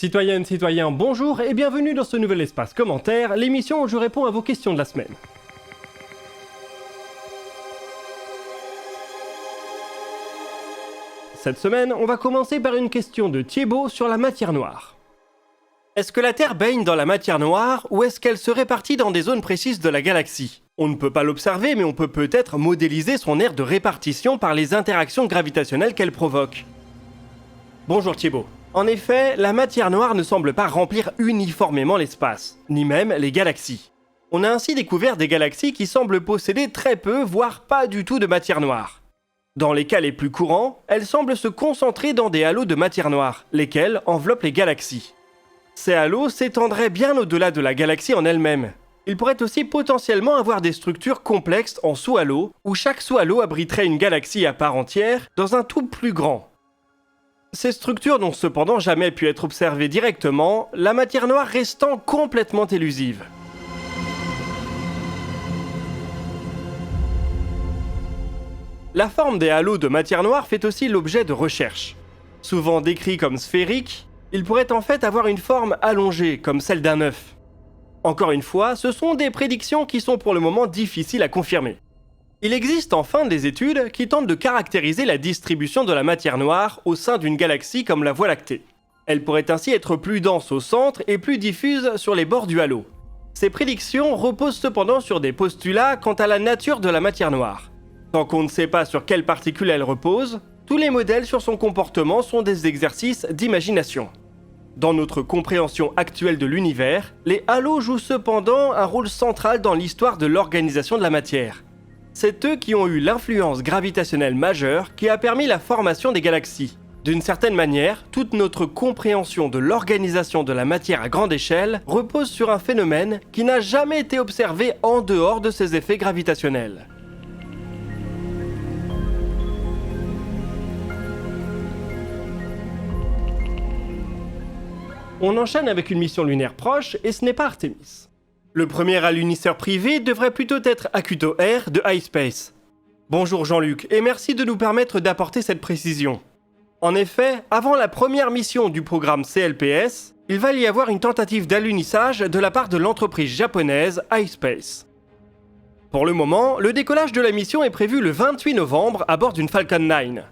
Citoyennes, citoyens, bonjour et bienvenue dans ce nouvel espace commentaire, l'émission où je réponds à vos questions de la semaine. Cette semaine, on va commencer par une question de Thibaut sur la matière noire. Est-ce que la Terre baigne dans la matière noire ou est-ce qu'elle se répartit dans des zones précises de la galaxie ? On ne peut pas l'observer, mais on peut peut-être modéliser son aire de répartition par les interactions gravitationnelles qu'elle provoque. Bonjour Thibaut. En effet, la matière noire ne semble pas remplir uniformément l'espace, ni même les galaxies. On a ainsi découvert des galaxies qui semblent posséder très peu, voire pas du tout de matière noire. Dans les cas les plus courants, elles semblent se concentrer dans des halos de matière noire, lesquels enveloppent les galaxies. Ces halos s'étendraient bien au-delà de la galaxie en elle-même. Ils pourraient aussi potentiellement avoir des structures complexes en sous-halo, où chaque sous-halo abriterait une galaxie à part entière dans un tout plus grand. Ces structures n'ont cependant jamais pu être observées directement, la matière noire restant complètement élusive. La forme des halos de matière noire fait aussi l'objet de recherches. Souvent décrits comme sphériques, ils pourraient en fait avoir une forme allongée, comme celle d'un œuf. Encore une fois, ce sont des prédictions qui sont pour le moment difficiles à confirmer. Il existe enfin des études qui tentent de caractériser la distribution de la matière noire au sein d'une galaxie comme la Voie lactée. Elle pourrait ainsi être plus dense au centre et plus diffuse sur les bords du halo. Ces prédictions reposent cependant sur des postulats quant à la nature de la matière noire. Tant qu'on ne sait pas sur quelles particules elle repose, tous les modèles sur son comportement sont des exercices d'imagination. Dans notre compréhension actuelle de l'univers, les halos jouent cependant un rôle central dans l'histoire de l'organisation de la matière. C'est eux qui ont eu l'influence gravitationnelle majeure qui a permis la formation des galaxies. D'une certaine manière, toute notre compréhension de l'organisation de la matière à grande échelle repose sur un phénomène qui n'a jamais été observé en dehors de ces effets gravitationnels. On enchaîne avec une mission lunaire proche et ce n'est pas Artemis. Le premier alunisseur privé devrait plutôt être Akuto Air de iSpace. Bonjour Jean-Luc et merci de nous permettre d'apporter cette précision. En effet, avant la première mission du programme CLPS, il va y avoir une tentative d'alunissage de la part de l'entreprise japonaise iSpace. Pour le moment, le décollage de la mission est prévu le 28 novembre à bord d'une Falcon 9.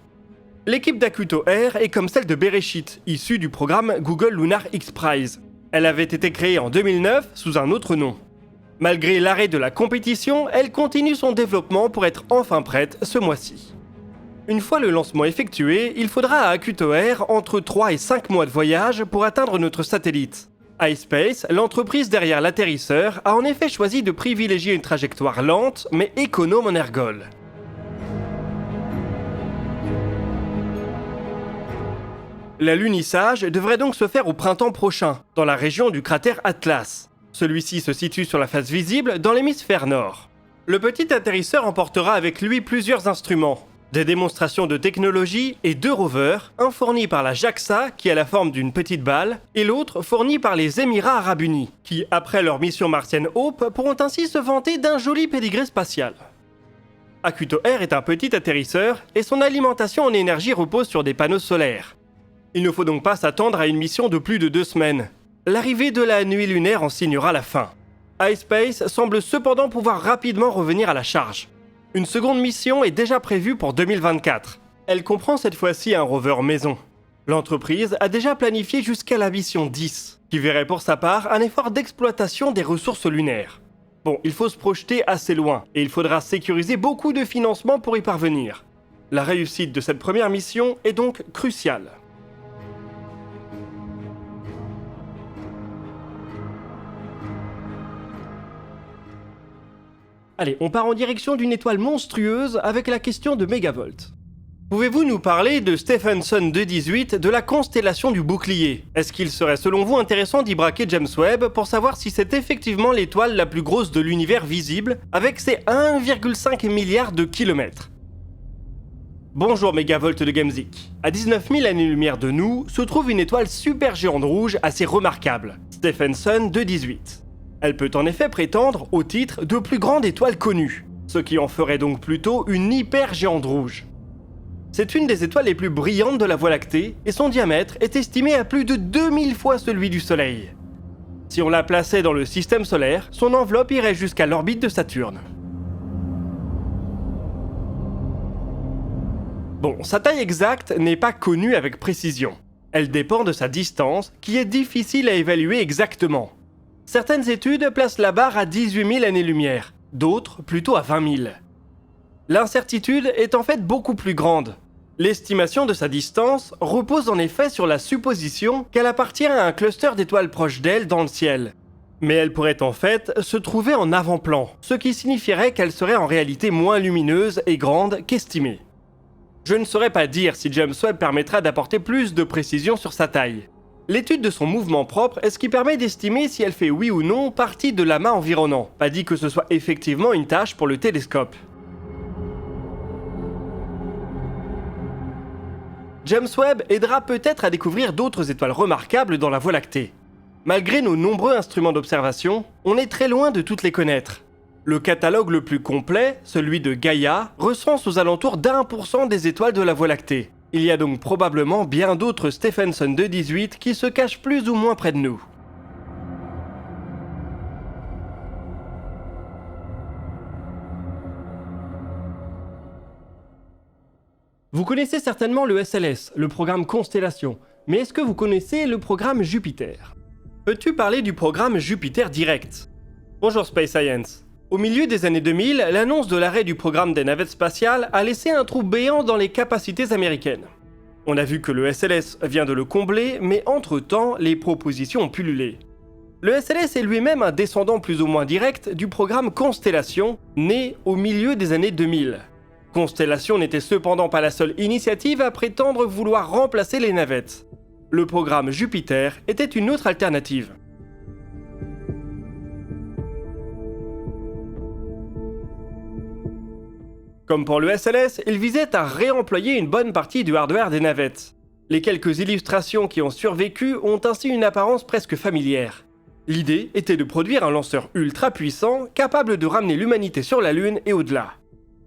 L'équipe d'Akuto Air est comme celle de Bereshit, issue du programme Google Lunar X Prize. Elle avait été créée en 2009 sous un autre nom. Malgré l'arrêt de la compétition, elle continue son développement pour être enfin prête ce mois-ci. Une fois le lancement effectué, il faudra à Akuto Air entre 3 et 5 mois de voyage pour atteindre notre satellite. iSpace, l'entreprise derrière l'atterrisseur, a en effet choisi de privilégier une trajectoire lente mais économe en ergol. L'alunissage devrait donc se faire au printemps prochain, dans la région du cratère Atlas. Celui-ci se situe sur la face visible dans l'hémisphère nord. Le petit atterrisseur emportera avec lui plusieurs instruments, des démonstrations de technologie et 2 rovers, un fourni par la JAXA qui a la forme d'une petite balle, et l'autre fourni par les Émirats Arabes Unis, qui, après leur mission martienne Hope, pourront ainsi se vanter d'un joli pédigré spatial. Akuto Air est un petit atterrisseur et son alimentation en énergie repose sur des panneaux solaires. Il ne faut donc pas s'attendre à une mission de plus de 2 semaines. L'arrivée de la nuit lunaire en signera la fin. iSpace semble cependant pouvoir rapidement revenir à la charge. Une seconde mission est déjà prévue pour 2024. Elle comprend cette fois-ci un rover maison. L'entreprise a déjà planifié jusqu'à la mission 10, qui verrait pour sa part un effort d'exploitation des ressources lunaires. Bon, il faut se projeter assez loin, et il faudra sécuriser beaucoup de financements pour y parvenir. La réussite de cette première mission est donc cruciale. Allez, on part en direction d'une étoile monstrueuse avec la question de Megavolt. Pouvez-vous nous parler de Stephenson 218 de la constellation du bouclier ? Est-ce qu'il serait selon vous intéressant d'y braquer James Webb pour savoir si c'est effectivement l'étoile la plus grosse de l'univers visible avec ses 1,5 milliard de kilomètres ? Bonjour Megavolt de Gamezik. À 19 000 années-lumière de nous se trouve une étoile supergéante rouge assez remarquable, Stephenson 218. Elle peut en effet prétendre au titre de plus grande étoile connue, ce qui en ferait donc plutôt une hypergéante rouge. C'est une des étoiles les plus brillantes de la Voie lactée et son diamètre est estimé à plus de 2000 fois celui du Soleil. Si on la plaçait dans le système solaire, son enveloppe irait jusqu'à l'orbite de Saturne. Bon, sa taille exacte n'est pas connue avec précision. Elle dépend de sa distance, qui est difficile à évaluer exactement. Certaines études placent la barre à 18 000 années-lumière, d'autres plutôt à 20 000. L'incertitude est en fait beaucoup plus grande. L'estimation de sa distance repose en effet sur la supposition qu'elle appartient à un cluster d'étoiles proches d'elle dans le ciel. Mais elle pourrait en fait se trouver en avant-plan, ce qui signifierait qu'elle serait en réalité moins lumineuse et grande qu'estimée. Je ne saurais pas dire si James Webb permettra d'apporter plus de précision sur sa taille. L'étude de son mouvement propre est ce qui permet d'estimer si elle fait oui ou non partie de l'amas environnant, pas dit que ce soit effectivement une tâche pour le télescope. James Webb aidera peut-être à découvrir d'autres étoiles remarquables dans la Voie lactée. Malgré nos nombreux instruments d'observation, on est très loin de toutes les connaître. Le catalogue le plus complet, celui de Gaia, recense aux alentours d'1% des étoiles de la Voie lactée. Il y a donc probablement bien d'autres Stephenson 218 qui se cachent plus ou moins près de nous. Vous connaissez certainement le SLS, le programme Constellation, mais est-ce que vous connaissez le programme Jupiter ? Peux-tu parler du programme Jupiter Direct ? Bonjour Space Science. Au milieu des années 2000, l'annonce de l'arrêt du programme des navettes spatiales a laissé un trou béant dans les capacités américaines. On a vu que le SLS vient de le combler, mais entre-temps, les propositions ont pullulé. Le SLS est lui-même un descendant plus ou moins direct du programme Constellation, né au milieu des années 2000. Constellation n'était cependant pas la seule initiative à prétendre vouloir remplacer les navettes. Le programme Jupiter était une autre alternative. Comme pour le SLS, il visait à réemployer une bonne partie du hardware des navettes. Les quelques illustrations qui ont survécu ont ainsi une apparence presque familière. L'idée était de produire un lanceur ultra puissant, capable de ramener l'humanité sur la Lune et au-delà.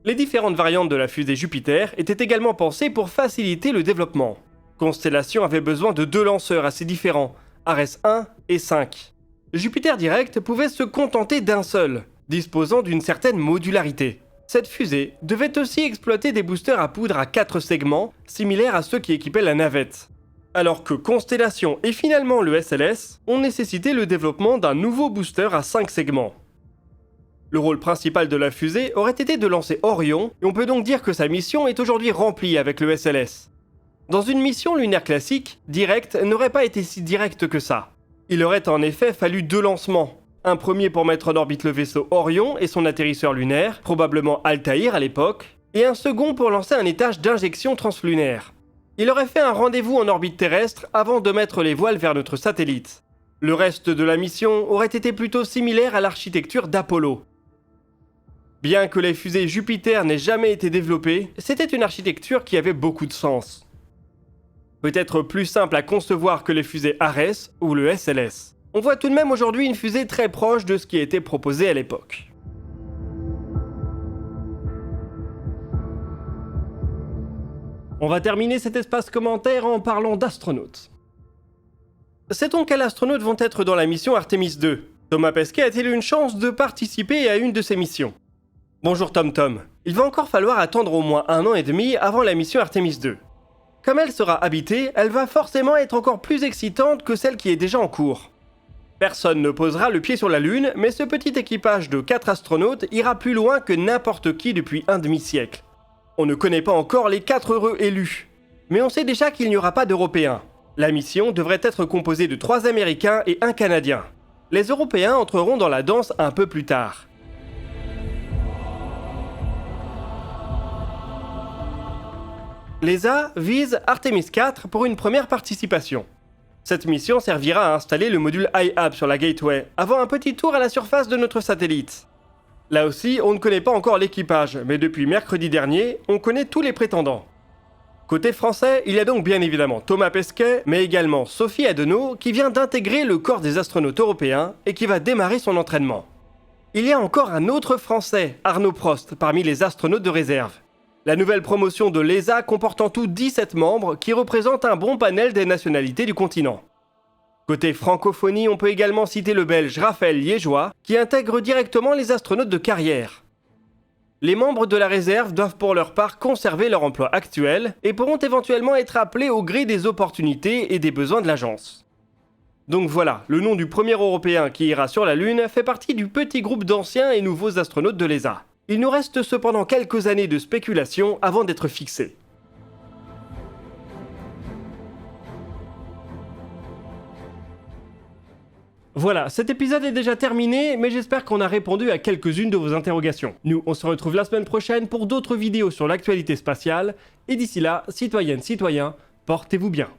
Les différentes variantes de la fusée Jupiter étaient également pensées pour faciliter le développement. Constellation avait besoin de 2 lanceurs assez différents, Ares 1 et 5. Jupiter Direct pouvait se contenter d'un seul, disposant d'une certaine modularité. Cette fusée devait aussi exploiter des boosters à poudre à 4 segments, similaires à ceux qui équipaient la navette. Alors que Constellation et finalement le SLS ont nécessité le développement d'un nouveau booster à 5 segments. Le rôle principal de la fusée aurait été de lancer Orion, et on peut donc dire que sa mission est aujourd'hui remplie avec le SLS. Dans une mission lunaire classique, Direct n'aurait pas été si direct que ça. Il aurait en effet fallu 2 lancements. Un premier pour mettre en orbite le vaisseau Orion et son atterrisseur lunaire, probablement Altaïr à l'époque, et un second pour lancer un étage d'injection translunaire. Il aurait fait un rendez-vous en orbite terrestre avant de mettre les voiles vers notre satellite. Le reste de la mission aurait été plutôt similaire à l'architecture d'Apollo. Bien que les fusées Jupiter n'aient jamais été développées, c'était une architecture qui avait beaucoup de sens. Peut-être plus simple à concevoir que les fusées Ares ou le SLS. On voit tout de même aujourd'hui une fusée très proche de ce qui a été proposé à l'époque. On va terminer cet espace commentaire en parlant d'astronautes. Sait-on quels astronautes vont être dans la mission Artemis 2 ? Thomas Pesquet a-t-il une chance de participer à une de ces missions ? Bonjour Tom. Il va encore falloir attendre au moins 1 an et demi avant la mission Artemis 2. Comme elle sera habitée, elle va forcément être encore plus excitante que celle qui est déjà en cours. Personne ne posera le pied sur la Lune, mais ce petit équipage de 4 astronautes ira plus loin que n'importe qui depuis un demi-siècle. On ne connaît pas encore les 4 heureux élus, mais on sait déjà qu'il n'y aura pas d'Européens. La mission devrait être composée de 3 Américains et 1 Canadien. Les Européens entreront dans la danse un peu plus tard. L'ESA vise Artemis 4 pour une première participation. Cette mission servira à installer le module iHab sur la Gateway, avant un petit tour à la surface de notre satellite. Là aussi, on ne connaît pas encore l'équipage, mais depuis mercredi dernier, on connaît tous les prétendants. Côté français, il y a donc bien évidemment Thomas Pesquet, mais également Sophie Adenau, qui vient d'intégrer le corps des astronautes européens et qui va démarrer son entraînement. Il y a encore un autre Français, Arnaud Prost, parmi les astronautes de réserve. La nouvelle promotion de l'ESA comporte en tout 17 membres qui représentent un bon panel des nationalités du continent. Côté francophonie, on peut également citer le belge Raphaël Liégeois, qui intègre directement les astronautes de carrière. Les membres de la réserve doivent pour leur part conserver leur emploi actuel et pourront éventuellement être appelés au gré des opportunités et des besoins de l'agence. Donc voilà, le nom du premier Européen qui ira sur la Lune fait partie du petit groupe d'anciens et nouveaux astronautes de l'ESA. Il nous reste cependant quelques années de spéculation avant d'être fixé. Voilà, cet épisode est déjà terminé, mais j'espère qu'on a répondu à quelques-unes de vos interrogations. Nous, on se retrouve la semaine prochaine pour d'autres vidéos sur l'actualité spatiale, et d'ici là, citoyennes, citoyens, portez-vous bien.